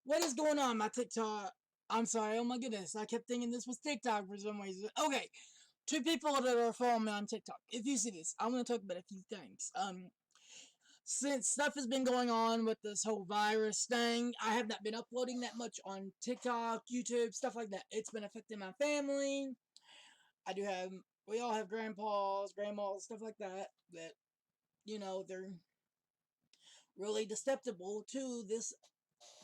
What is going on, my TikTok? I'm sorry, oh my goodness. I kept thinking this was TikTok for some reason. Okay, two people that are following me on TikTok. If you see this, I want to talk about a few things. Since stuff has been going on with this whole virus thing, I have not been uploading that much on TikTok, YouTube, stuff like that. It's been affecting my family. We all have grandpas, grandmas, stuff like that, they're really susceptible to this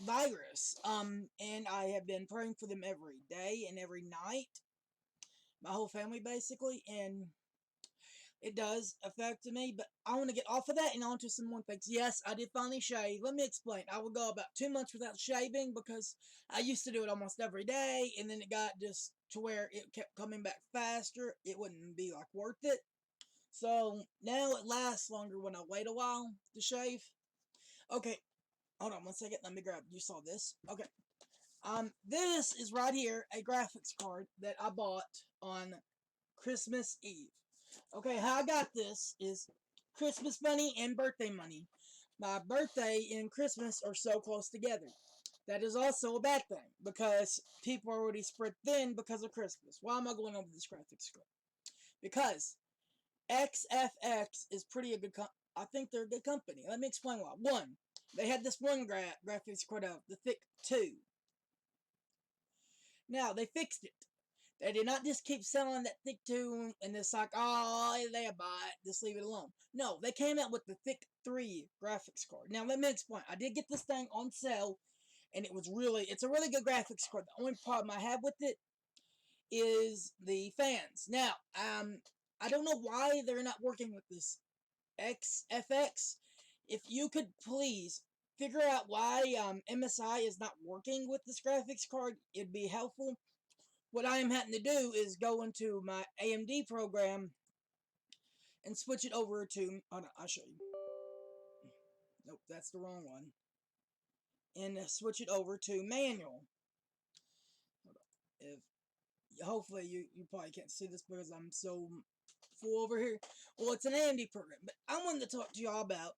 virus. And I have been praying for them every day and every night. My whole family, basically, and it does affect me, but I want to get off of that and onto some more things. Yes, I did finally shave. Let me explain. I would go about 2 months without shaving because I used to do it almost every day, and then it got just to where it kept coming back faster. It wouldn't be, like, worth it. So, now it lasts longer when I wait a while to shave. Okay, hold on 1 second. Let me grab. You saw this? Okay. This is right here, a graphics card that I bought on Christmas Eve. Okay, how I got this is Christmas money and birthday money. My birthday and Christmas are so close together. That is also a bad thing because people are already spread thin because of Christmas. Why am I going over this graphics card? Because XFX is pretty a good I think they're a good company. Let me explain why. One, they had this one graphics card out, the Thick 2. Now, they fixed it. They did not just keep selling that Thick 2 and it's like, oh, they buy it, just leave it alone. No, they came out with the Thick 3 graphics card. Now, let me explain. I did get this thing on sale, and it's a really good graphics card. The only problem I have with it is the fans. Now, I don't know why they're not working with this XFX. If you could please figure out why MSI is not working with this graphics card, it'd be helpful. What I am having to do is go into my AMD program and switch it over to, hold on, I'll show you. Nope, that's the wrong one. And switch it over to manual. Hold on. Hopefully you probably can't see this because I'm so full over here. Well, it's an AMD program, but I wanted to talk to y'all about,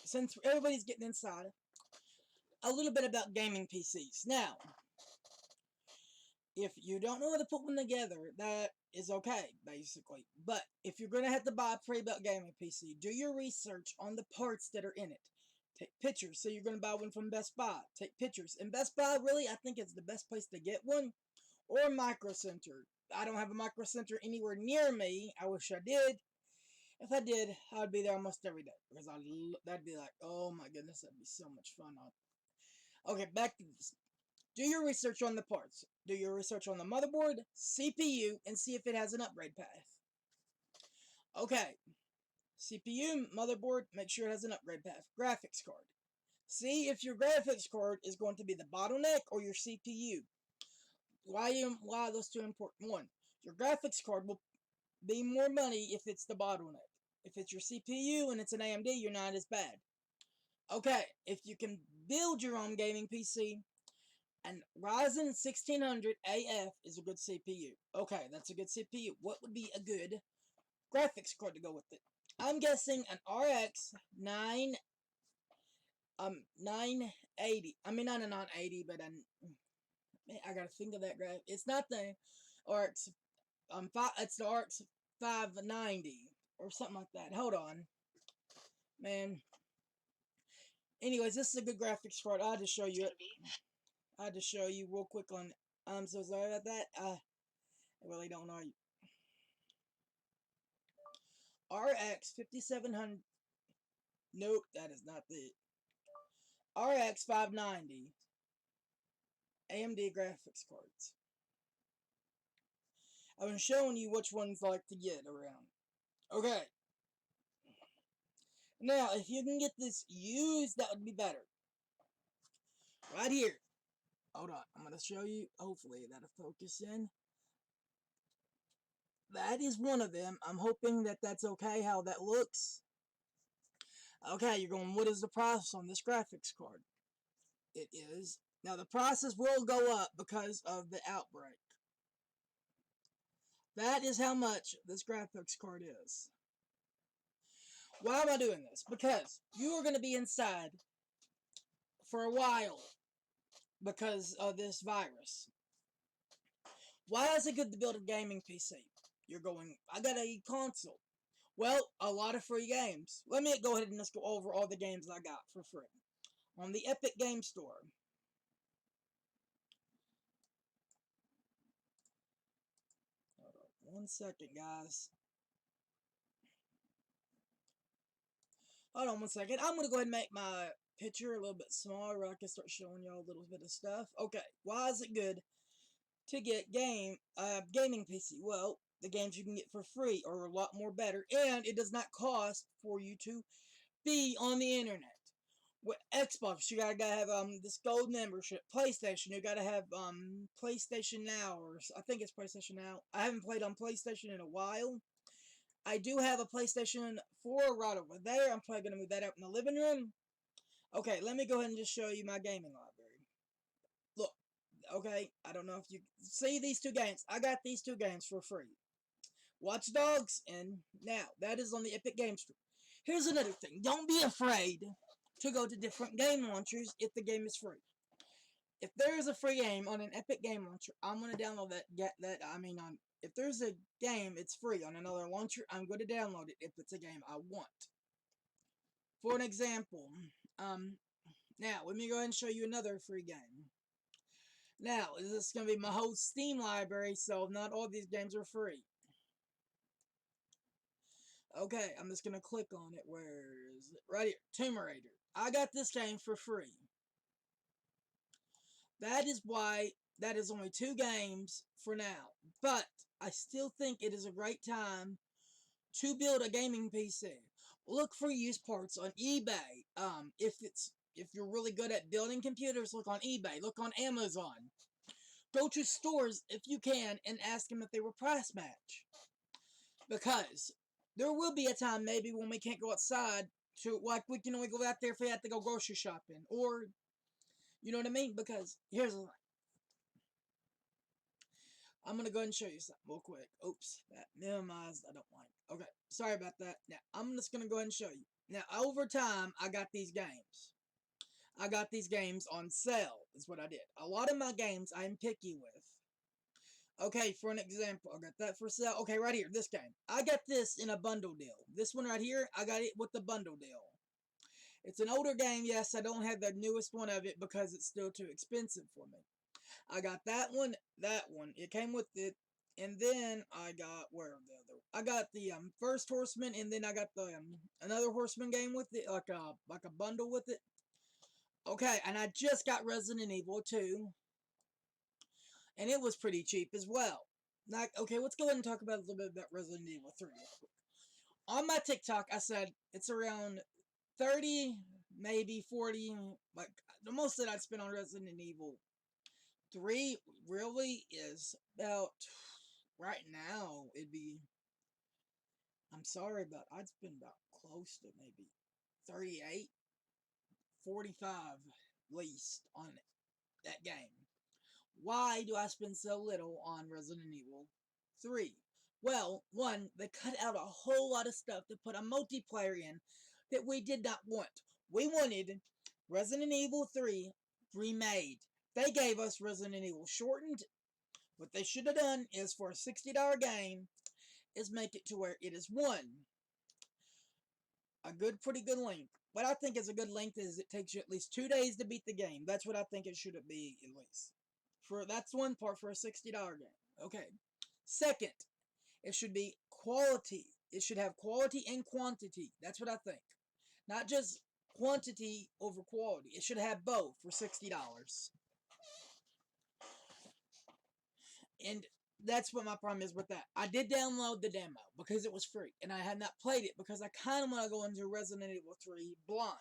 since everybody's getting inside, a little bit about gaming PCs. Now, if you don't know how to put one together, that is okay, basically. But if you're going to have to buy a pre-built gaming PC, do your research on the parts that are in it. Take pictures. So you're going to buy one from Best Buy. Take pictures. And Best Buy, really, I think it's the best place to get one. Or Micro Center. I don't have a Micro Center anywhere near me. I wish I did. If I did, I'd be there almost every day. Because that'd be like, oh my goodness, that'd be so much fun. Okay, back to this. Do your research on the parts. Do your research on the motherboard, CPU, and see if it has an upgrade path. Okay. CPU, motherboard, make sure it has an upgrade path. Graphics card. See if your graphics card is going to be the bottleneck or your CPU. Why are those two important? One, your graphics card will be more money if it's the bottleneck. If it's your CPU and it's an AMD, you're not as bad. Okay, if you can build your own gaming PC, and Ryzen 1600 AF is a good CPU. Okay, that's a good CPU. What would be a good graphics card to go with it? I'm guessing an RX 980. I mean, not a 980, but I gotta think of that graph. It's not the RX it's the RX 590 or something like that. Hold on, man. Anyways, this is a good graphics card. I'll just show you it. I'll just show you real quick on. I'm so sorry about that. I really don't know. RX 5700. Nope, that is not it. RX 590 AMD graphics cards. I've been showing you which ones like to get around. Okay. Now, if you can get this used, that would be better. Right here. Hold on. I'm going to show you. Hopefully, that'll focus in. That is one of them. I'm hoping that that's okay how that looks. Okay, you're going, what is the price on this graphics card? It is. Now, the prices will go up because of the outbreak. That is how much this graphics card is. Why am I doing this? Because you are going to be inside for a while. because of this virus. Why is it good to build a gaming PC? You're going, I got a console. Well, a lot of free games. Let me go ahead and just go over all the games I got for free. On the Epic Game Store. Hold on 1 second, guys. Hold on 1 second. I'm going to go ahead and make my picture a little bit smaller. I can start showing y'all a little bit of stuff. Okay, why is it good to get gaming PC? Well, the games you can get for free are a lot more better, and it does not cost for you to be on the internet. With Xbox, you gotta have this gold membership. PlayStation, you gotta have PlayStation Now, or I think it's PlayStation Now. I haven't played on PlayStation in a while. I do have a PlayStation 4 right over there. I'm probably gonna move that out in the living room. Okay, let me go ahead and just show you my gaming library. Look, okay, I don't know if you see these two games. I got these two games for free. Watch Dogs, and now that is on the Epic Games Store. Here's another thing. Don't be afraid to go to different game launchers if the game is free. If there is a free game on an Epic Game Launcher, I'm gonna download that. If there's a game, it's free on another launcher, I'm going to download it if it's a game I want. For an example, now let me go ahead and show you another free game. Now, this is going to be my whole Steam library, so not all these games are free. Okay, I'm just going to click on it. Where is it? Right here, Tomb Raider. I got this game for free. That is why that is only 2 games for now. But I still think it is a great time to build a gaming PC. Look for used parts on eBay. If you're really good at building computers, look on eBay. Look on Amazon. Go to stores if you can and ask them if they will price match. Because there will be a time maybe when we can't go outside to, like, we can only go out there if we have to go grocery shopping, or you know what I mean? Because here's the thing. I'm going to go ahead and show you something real quick. Oops, that minimized, I don't like. Okay, sorry about that. Now, I'm just going to go ahead and show you. Now, over time, I got these games. I got these games on sale, is what I did. A lot of my games I am picky with. Okay, for an example, I got that for sale. Okay, right here, this game. I got this in a bundle deal. This one right here, I got it with the bundle deal. It's an older game, yes, I don't have the newest one of it because it's still too expensive for me. I got that one. It came with it, and then I got where the other. I got the first Horseman, and then I got the another Horseman game with it, like a bundle with it. Okay, and I just got Resident Evil 2, and it was pretty cheap as well. Now, okay, let's go ahead and talk about a little bit about Resident Evil 3 real quick. On my TikTok, I said it's around 30, maybe 40, like the most that I'd spend on Resident Evil 3 really is about, right now, it'd be, I'm sorry, but I'd spend about close to maybe 38, 45 least on that game. Why do I spend so little on Resident Evil 3? Well, one, they cut out a whole lot of stuff to put a multiplayer in that we did not want. We wanted Resident Evil 3 remade. They gave us Resident Evil shortened. What they should have done is, for a $60 game, is make it to where it is pretty good length. What I think is a good length is it takes you at least 2 days to beat the game. That's what I think it should be, at least. That's one part for a $60 game. Okay. Second, it should be quality. It should have quality and quantity. That's what I think. Not just quantity over quality. It should have both for $60. And that's what my problem is with that. I did download the demo because it was free, and I had not played it because I kind of want to go into Resident Evil 3 blind.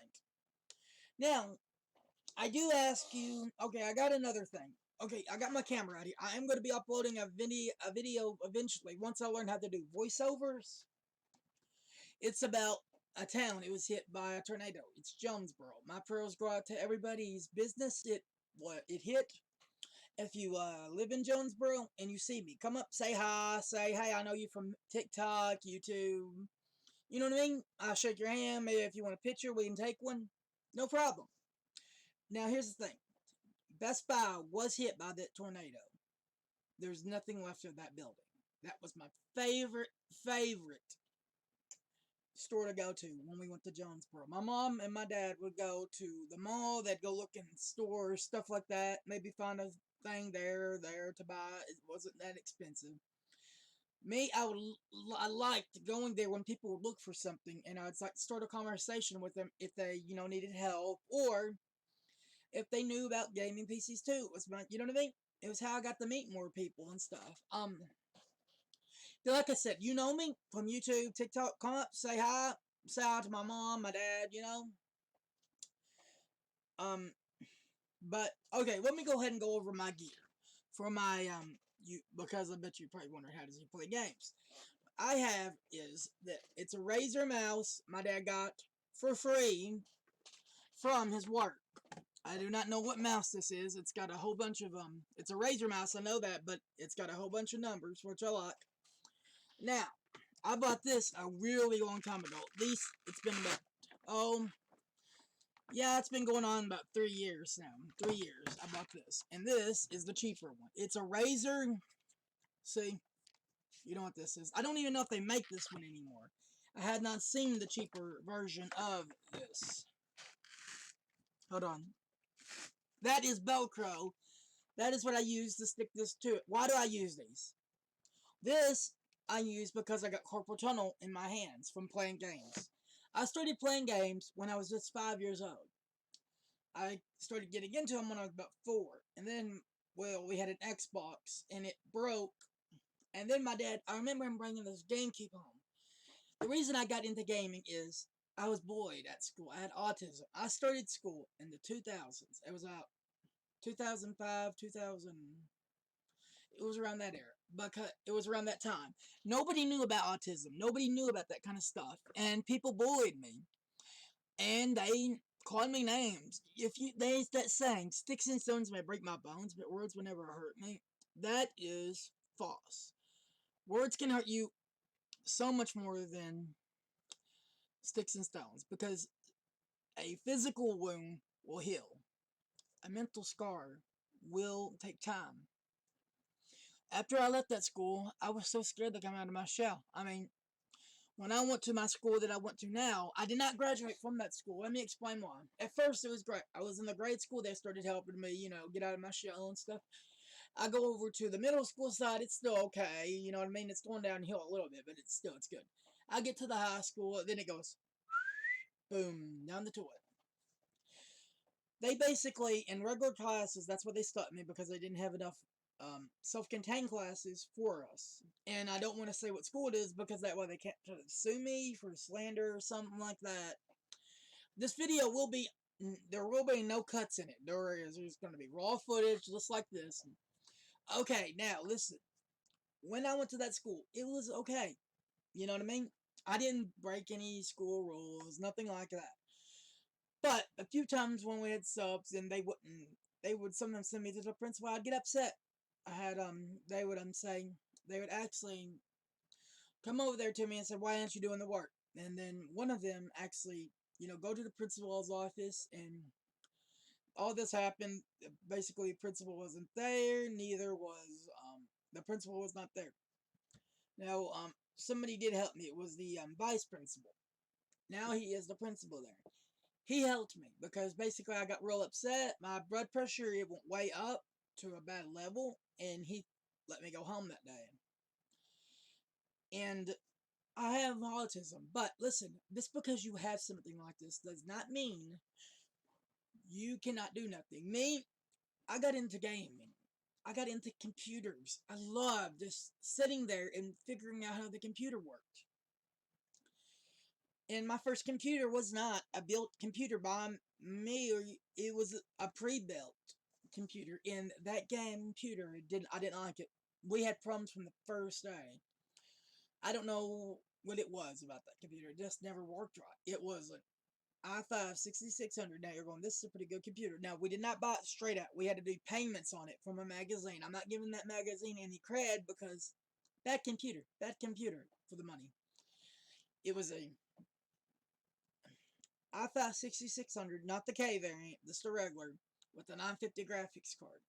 Now, I do ask you, okay, I got another thing. Okay, I got my camera out here. I am going to be uploading a video eventually once I learn how to do voiceovers. It's about a town. It was hit by a tornado. It's Jonesboro. My prayers go out to everybody's business. It hit. If you live in Jonesboro and you see me, come up, say hi, say, hey, I know you from TikTok, YouTube. You know what I mean? I'll shake your hand. Maybe if you want a picture, we can take one. No problem. Now, here's the thing. Best Buy was hit by that tornado. There's nothing left of that building. That was my favorite store to go to when we went to Jonesboro. My mom and my dad would go to the mall. They'd go look in stores, stuff like that. Maybe find a thing there to buy. It wasn't that expensive. Me, I liked going there when people would look for something, and I'd like start a conversation with them if they needed help, or if they knew about gaming PCs too. It was my, you know what I mean? It was how I got to meet more people and stuff. Like I said, you know me from YouTube, TikTok. Come up, say hi to my mom, my dad. Um, but okay, let me go ahead and go over my gear for my you because I bet you probably wonder how does he play games. I have is that it's a Razer mouse my dad got for free from his work. I do not know what mouse this is. It's got a whole bunch of it's a Razer mouse, I know that, but it's got a whole bunch of numbers, which I like. Now, I bought this a really long time ago. At least it's been about yeah, it's been going on about 3 years now. 3 years I bought this. And this is the cheaper one. It's a Razer. See, you know what this is. I don't even know if they make this one anymore. I had not seen the cheaper version of this. Hold on. That is Velcro. That is what I use to stick this to it. Why do I use these? This I use because I got carpal tunnel in my hands from playing games. I started playing games when I was just 5 years old. I started getting into them when I was about 4. And then, well, we had an Xbox and it broke. And then my dad, I remember him bringing this GameCube home. The reason I got into gaming is I was bullied at school. I had autism. I started school in the 2000s. It was about 2005, 2000. It was around that era. Because it was around that time. Nobody knew about autism. Nobody knew about that kind of stuff. And people bullied me. And they called me names. There's that saying, sticks and stones may break my bones, but words will never hurt me. That is false. Words can hurt you so much more than sticks and stones, because a physical wound will heal. A mental scar will take time. After I left that school, I was so scared to come out of my shell. I mean, when I went to my school that I went to now, I did not graduate from that school. Let me explain why. At first, it was great. I was in the grade school. They started helping me, get out of my shell and stuff. I go over to the middle school side. It's still okay. You know what I mean? It's going downhill a little bit, but it's good. I get to the high school. Then it goes, boom, down the toilet. They basically, in regular classes, that's why they stopped me, because they didn't have enough self-contained classes for us. And I don't want to say what school it is, because that way they can't try to sue me for slander or something like that. This video will be, there will be no cuts in it. There's going to be raw footage, just like this. Okay, now listen. When I went to that school, it was okay. You know what I mean? I didn't break any school rules, nothing like that. But a few times when we had subs and they would sometimes send me to the principal, I'd get upset. I had they would actually come over there to me and say, "Why aren't you doing the work?" And then one of them actually, go to the principal's office, and all this happened. Basically, the principal wasn't there. Neither was the principal was not there. Now, somebody did help me. It was the vice principal. Now he is the principal there. He helped me because basically I got real upset. My blood pressure, it went way up to a bad level, and he let me go home that day. And I have autism, but listen, just because you have something like this does not mean you cannot do nothing. Me, I got into gaming. I got into computers. I love just sitting there and figuring out how the computer worked. And my first computer was not a built computer by me, or it was a pre-built computer. And that game computer, I didn't like it. We had problems from the first day. I don't know what it was about that computer. It just never worked right. It was an i5 6600. Now you're going, this is a pretty good computer. Now, we did not buy it straight out. We had to do payments on it from a magazine. I'm not giving that magazine any cred, because bad computer for the money. It was a i5 6600, not the K variant, just the regular, with a 950 graphics card.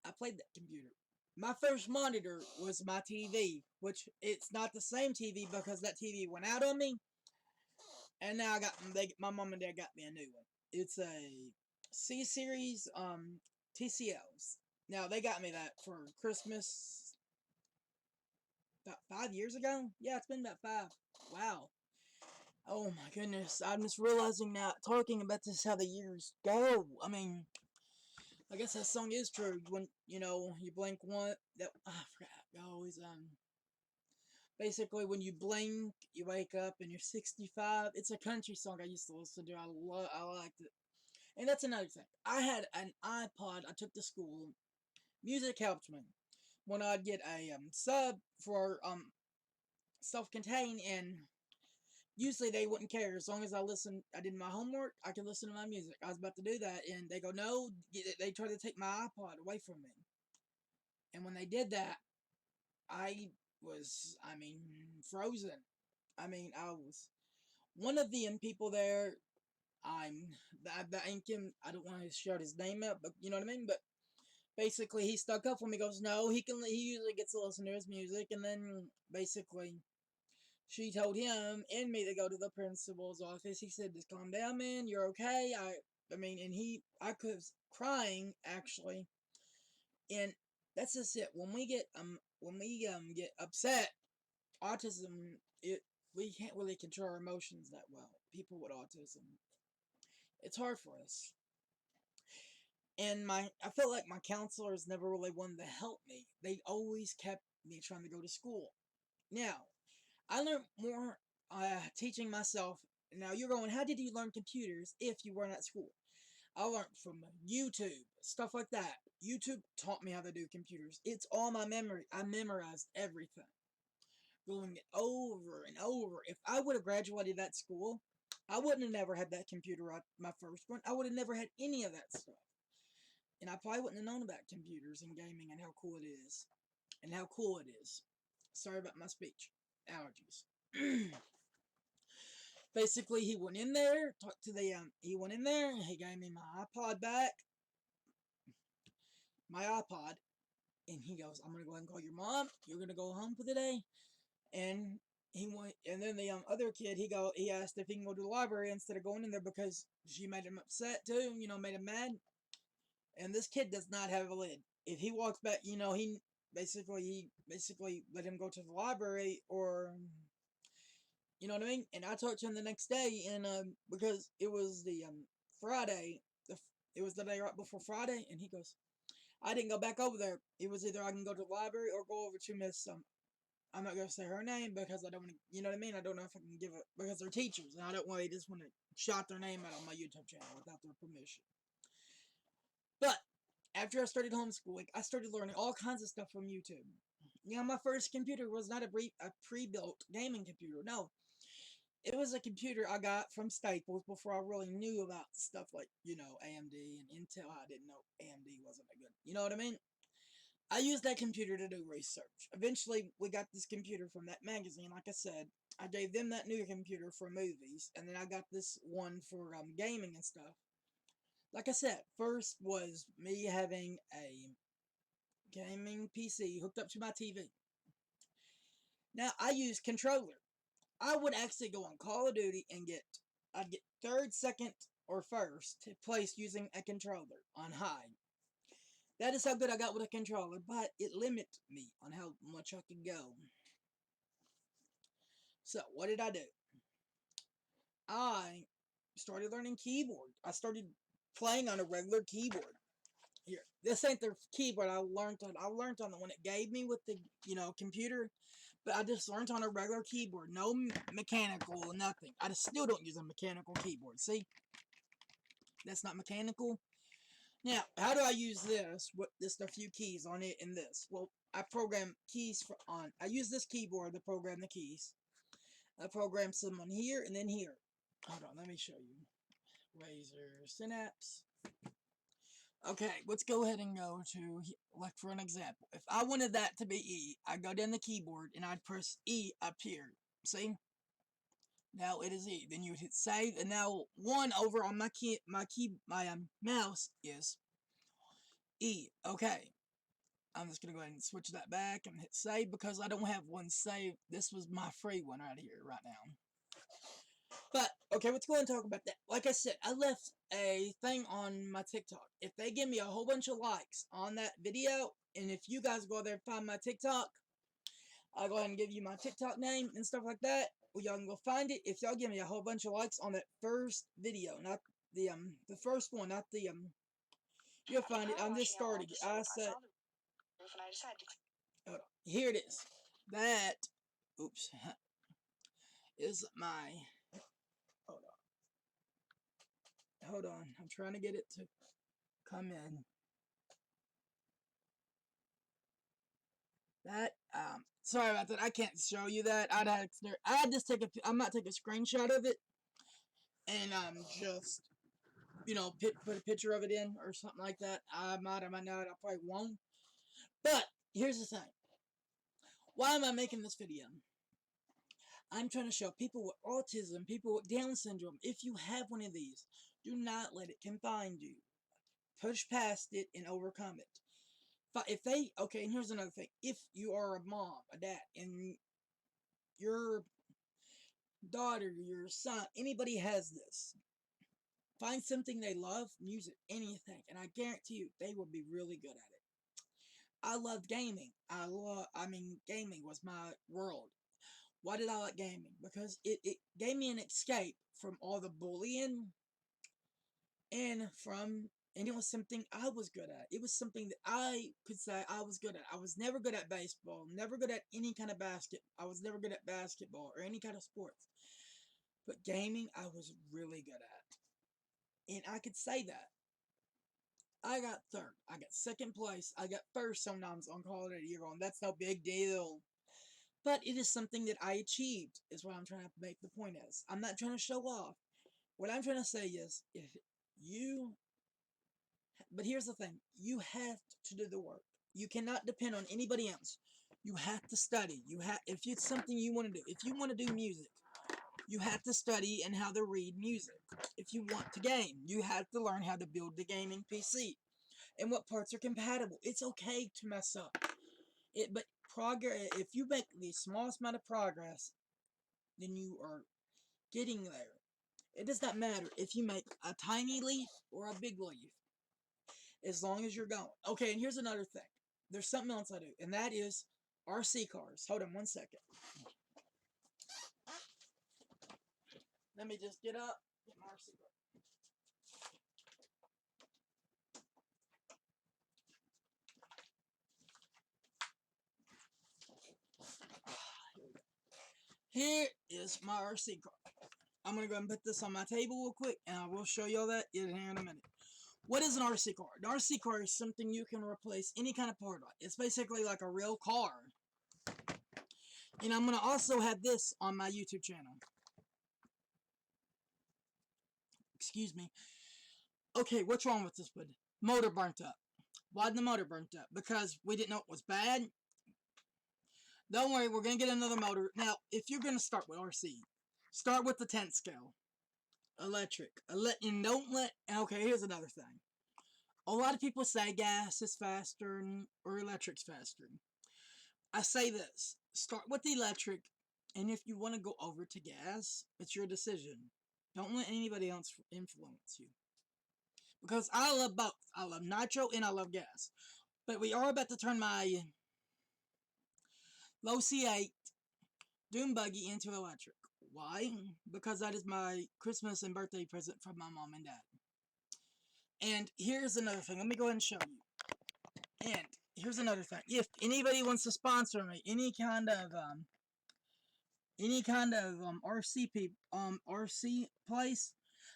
I played that computer. My first monitor was my TV, which it's not the same TV because that TV went out on me, and now my mom and dad got me a new one. It's a C series TCLs. Now they got me that for Christmas about 5 years ago. Yeah, it's been about five. Wow. Oh my goodness, I'm just realizing now, talking about this, how the years go. I mean, I guess that song is true. When, you blink one, I forgot. I always, basically, when you blink, you wake up and you're 65. It's a country song I used to listen to. I liked it. And that's another thing. I had an iPod I took to school. Music helped me. When I'd get a sub for self-contained, and usually they wouldn't care as long as I did my homework, I could listen to my music. I was about to do that, and they go, no, they tried to take my iPod away from me. And when they did that, I frozen. I was one of the people there. I'm, I ain't him, I don't want to shout his name out, but you know what I mean? But basically, he stuck up for me, goes, no, he usually gets to listen to his music, and then basically, she told him and me to go to the principal's office. He said, just calm down, man. You're okay. And I was crying, actually. And that's just it. When we get upset, autism, we can't really control our emotions that well. People with autism, it's hard for us. And I felt like my counselors never really wanted to help me. They always kept me trying to go to school. Now, I learned more teaching myself. Now you're going, how did you learn computers if you weren't at school? I learned from YouTube, stuff like that. YouTube taught me how to do computers. It's all my memory. I memorized everything, going it over and over. If I would have graduated that school, I wouldn't have never had that computer, my first one. I would have never had any of that stuff. And I probably wouldn't have known about computers and gaming and how cool it is. And how cool it is. Sorry about my speech. Allergies. Basically, he went in there, talked to he went in there, he gave me my iPod back, and he goes, I'm gonna go ahead and call your mom. You're gonna go home for the day. And he went, and then the other kid, he asked if he can go to the library instead of going in there because she made him upset too, made him mad. And this kid does not have a lid. If he walks back, he basically let him go to the library, or you know what I mean? And I talked to him the next day, and because it was the Friday, it was the day right before Friday, and he goes, I didn't go back over there. It was either I can go to the library or go over to Miss I'm not gonna say her name because I don't want to. You know what I mean? I don't know if I can give it because they're teachers, and I don't want to just want to shout their name out on my YouTube channel without their permission. But after I started homeschooling, I started learning all kinds of stuff from YouTube. My first computer was not a pre-built gaming computer. No, it was a computer I got from Staples before I really knew about stuff like, AMD and Intel. I didn't know AMD wasn't that good. You know what I mean? I used that computer to do research. Eventually, we got this computer from that magazine. Like I said, I gave them that new computer for movies, and then I got this one for gaming and stuff. Like I said, first was me having a gaming PC hooked up to my TV. Now, I use controller. I would actually go on Call of Duty and I'd get third, second, or first place using a controller on high. That is how good I got with a controller, but it limited me on how much I could go. So, what did I do? I started learning keyboard. I started playing on a regular keyboard. Here, this ain't the keyboard I learned on. I learned on the one it gave me with the computer, but I just learned on a regular keyboard, no mechanical, nothing. I just still don't use a mechanical keyboard. See, that's not mechanical. Now, how do I use this? Just a few keys on it and this. Well, I program keys I use this keyboard to program the keys. I program some on here and then here. Hold on, let me show you. Razer Synapse. Okay, let's go ahead and go to, like for an example, if I wanted that to be E, I'd go down the keyboard and I'd press E up here. See? Now it is E. Then you would hit save, and now one over on my mouse is E. Okay, I'm just gonna go ahead and switch that back and hit save because I don't have one saved. This was my free one right here, right now. But okay, let's go ahead and talk about that. Like I said, I left a thing on my TikTok. If they give me a whole bunch of likes on that video, and if you guys go there and find my TikTok, I'll go ahead and give you my TikTok name and stuff like that. Well, y'all can go find it. If y'all give me a whole bunch of likes on that first video, not the first one, not you'll find it. I'm just starting. I said, hold on. Here it is. That, oops, is my, hold on. Hold on. I'm trying to get it to come in. That, sorry about that. I can't show you that. I'd just take I might take a screenshot of it and, just, put a picture of it in or something like that. I might not. I probably won't. But, here's the thing. Why am I making this video? I'm trying to show people with autism, people with Down syndrome, if you have one of these, do not let it confine you. Push past it and overcome it. Okay, and here's another thing. If you are a mom, a dad, and your daughter, your son, anybody has this, find something they love, music, anything, and I guarantee you they will be really good at it. I love gaming. Gaming was my world. Why did I like gaming? Because it gave me an escape from all the bullying and it was something I was good at. It was something that I could say I was good at. I was never good at baseball, never good at any kind of I was never good at basketball or any kind of sports. But gaming, I was really good at. And I could say that. I got third. I got second place. I got first sometimes on Call of Duty. You're going, that's no big deal. But it is something that I achieved, is what I'm trying to make the point is. I'm not trying to show off. What I'm trying to say is, but here's the thing, you have to do the work. You cannot depend on anybody else. You have to study. If it's something you want to do, if you want to do music, you have to study and how to read music. If you want to game, you have to learn how to build the gaming PC and what parts are compatible. It's okay to mess up. But progress. If you make the smallest amount of progress, then you are getting there. It does not matter if you make a tiny leaf or a big leaf, as long as you're going. Okay, and here's another thing. There's something else I do, and that is RC cars. Hold on one second. Let me just get up, get my RC car. Here is my RC car. I'm going to go ahead and put this on my table real quick, and I will show you all that in here in a minute. What is an RC car? An RC car is something you can replace any kind of part on. It's basically like a real car. And I'm going to also have this on my YouTube channel. Excuse me. Okay, what's wrong with this one? Motor burnt up. Why did the motor burnt up? Because we didn't know it was bad. Don't worry, we're going to get another motor. Now, if you're going to start with RC, start with the 10th scale. Electric. And don't let... Okay, here's another thing. A lot of people say gas is faster or electric's faster. I say this. Start with the electric, and if you want to go over to gas, it's your decision. Don't let anybody else influence you. Because I love both. I love nitro and I love gas. But we are about to turn my low C8 Doom Buggy into electric. Why? Because that is my Christmas and birthday present from my mom and dad. And here's another thing. Let me go ahead and show you. And here's another thing. If anybody wants to sponsor me, any kind of RC place,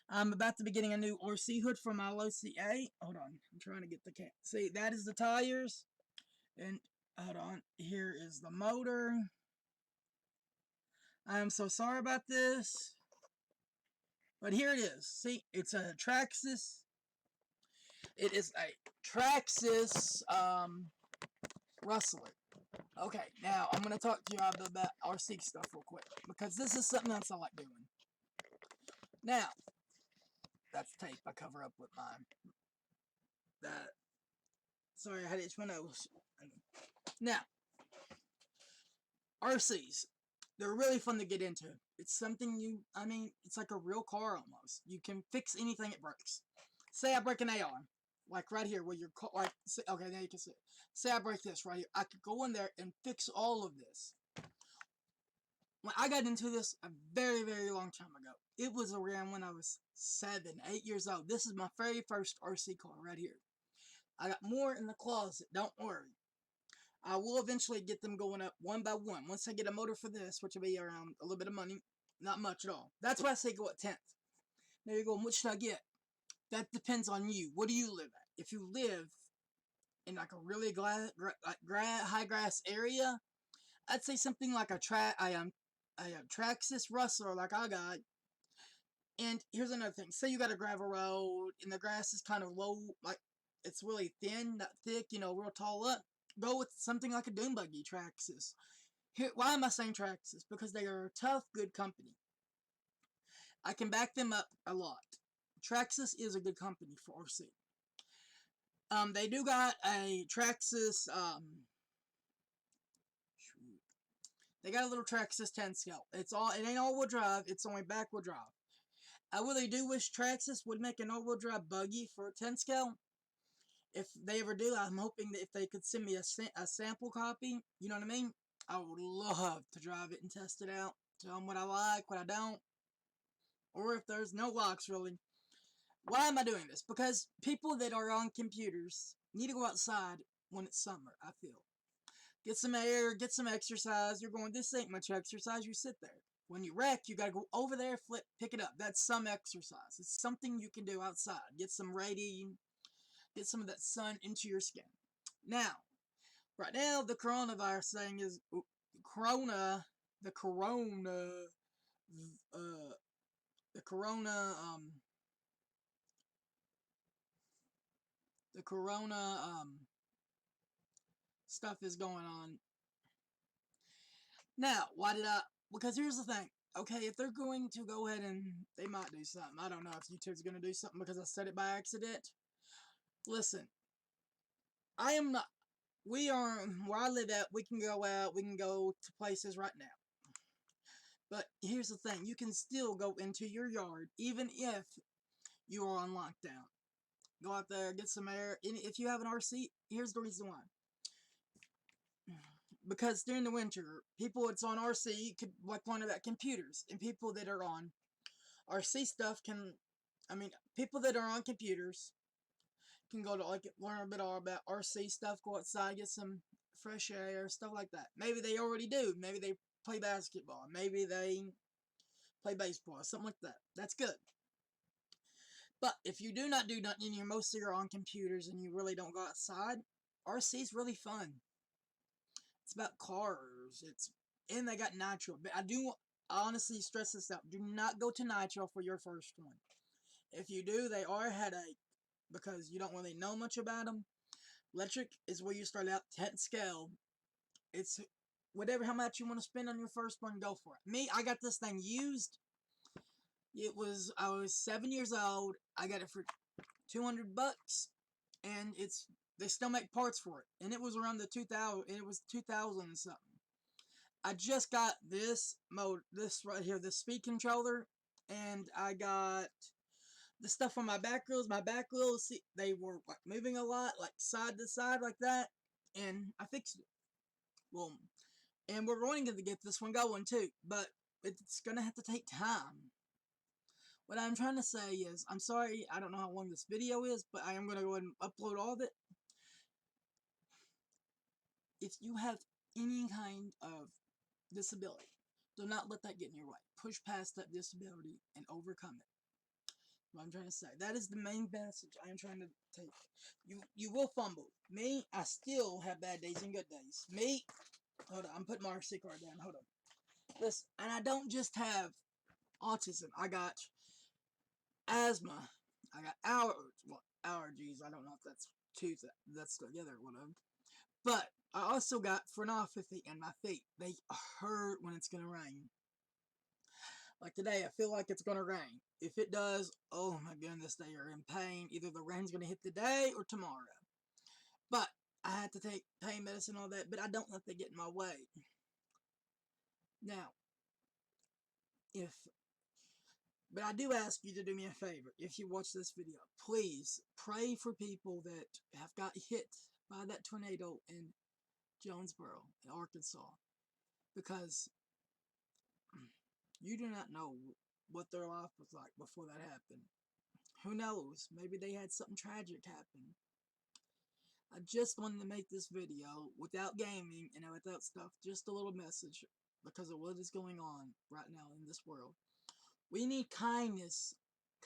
I'm about to be getting a new RC hood for my low C8. Hold on, I'm trying to get the cat. See, that is the tires, and hold on, here is the motor. I am so sorry about this, but here it is. See, it's a Traxxas. It is a Traxxas Rustler. Okay, now I'm going to talk to you about RC stuff real quick, because this is something else I like doing. Now, that's tape I cover up with mine. That. Sorry, I had itch my nose. Now, RCs. They're really fun to get into. It's something it's like a real car almost. You can fix anything it breaks. Say I break an AR, like right here where your car, okay, now you can see it. Say I break this right here. I could go in there and fix all of this. When I got into this a very, very long time ago, it was around when I was 7, 8 years old. This is my very first RC car right here. I got more in the closet, don't worry. I will eventually get them going up one by one. Once I get a motor for this, which will be around a little bit of money, not much at all. That's why I say go at 10th. There you go. What should I get? That depends on you. What do you live at? If you live in like a really high grass area, I'd say something like a Traxxas Rustler like I got. And here's another thing. Say you got a gravel road and the grass is kind of low, like it's really thin, not thick, real tall up. Go with something like a dune buggy Traxxas. Here, why am I saying Traxxas? Because they are a tough, good company. I can back them up a lot. Traxxas is a good company for RC. They do got a Traxxas, they got a little Traxxas 10 scale. It ain't all-wheel drive, it's only back-wheel drive. I really do wish Traxxas would make an all-wheel drive buggy for a 10 scale. If they ever do, I'm hoping that if they could send me a sample copy, you know what I mean? I would love to drive it and test it out. Tell them what I like, what I don't. Or if there's no locks, really. Why am I doing this? Because people that are on computers need to go outside when it's summer, I feel. Get some air, get some exercise. You're going, this ain't much exercise. You sit there. When you wreck, you gotta go over there, pick it up. That's some exercise. It's something you can do outside. Get some radiation, get some of that sun into your skin. Now, right now, the coronavirus thing is the corona, the corona stuff is going on. Now, why did I? Because here's the thing. Okay, if they're going to go ahead and they might do something. I don't know if YouTube's going to do something because I said it by accident. Listen, I am not. We are where I live at. We can go out. We can go to places right now. But here's the thing. You can still go into your yard even if you are on lockdown. Go out there, get some air. And if you have an RC, here's the reason why. Because during the winter, people that's on RC could like learn about computers, and people that are on RC stuff people that are on computers can go to like learn a bit all about RC stuff, go outside, get some fresh air, stuff like that. Maybe they already do. Maybe they play basketball. Maybe they play baseball, something like that. That's good. But if you do not do nothing and you're mostly on computers and you really don't go outside, RC is really fun. It's about cars. And they got nitro. But I do honestly stress this out. Do not go to nitro for your first one. If you do, they are a headache because you don't really know much about them. Electric is where you start out 10 scale. It's whatever how much you want to spend on your first one, go for it. Me, I got this thing used. I was 7 years old. I got it for $200, and they still make parts for it. And it was around the 2000. It was 2000 and something. I just got this right here, this speed controller, and I got the stuff on my back wheels. My back wheels, they were like moving a lot, like side to side, like that, and I fixed it. Well, and we're going to get this one going too, but it's gonna have to take time. What I'm trying to say is, I'm sorry, I don't know how long this video is, but I am going to go ahead and upload all of it. If you have any kind of disability, do not let that get in your way. Push past that disability and overcome it. What I'm trying to say. That is the main message I am trying to take. You will fumble. Me, I still have bad days and good days. Me, hold on, I'm putting my RC card down. Hold on. Listen, and I don't just have autism. I got asthma. I got allergies. I don't know if that's together or whatever. But I also got phrenopathy in my feet. They hurt when it's gonna rain. Like today, I feel like it's gonna rain. If it does, oh my goodness, they are in pain. Either the rain's gonna hit today or tomorrow. But I had to take pain medicine and all that, but I don't let that get in my way. Now, if but I do ask you to do me a favor. If you watch this video, please pray for people that have got hit by that tornado in Jonesboro, in Arkansas, because you do not know what their life was like before that happened. Who knows? Maybe they had something tragic happen. I just wanted to make this video without gaming and without stuff, just a little message because of what is going on right now in this world. We need kindness,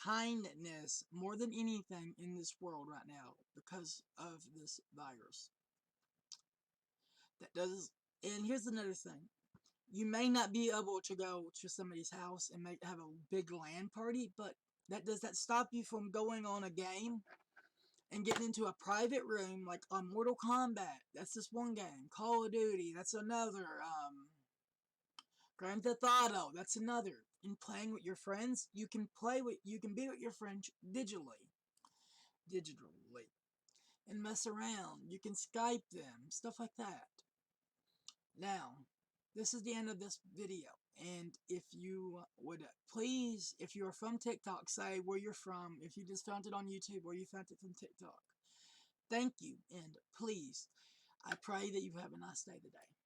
kindness more than anything in this world right now because of this virus. That does, and here's another thing. You may not be able to go to somebody's house and have a big LAN party, but does that stop you from going on a game and getting into a private room like on Mortal Kombat? That's just one game. Call of Duty, that's another. Grand Theft Auto, that's another. And playing with your friends, you can be with your friends digitally, and mess around. You can Skype them, stuff like that. Now, this is the end of this video. And if you would please, if you're from TikTok, say where you're from. If you just found it on YouTube or you found it from TikTok, thank you. And please, I pray that you have a nice day today.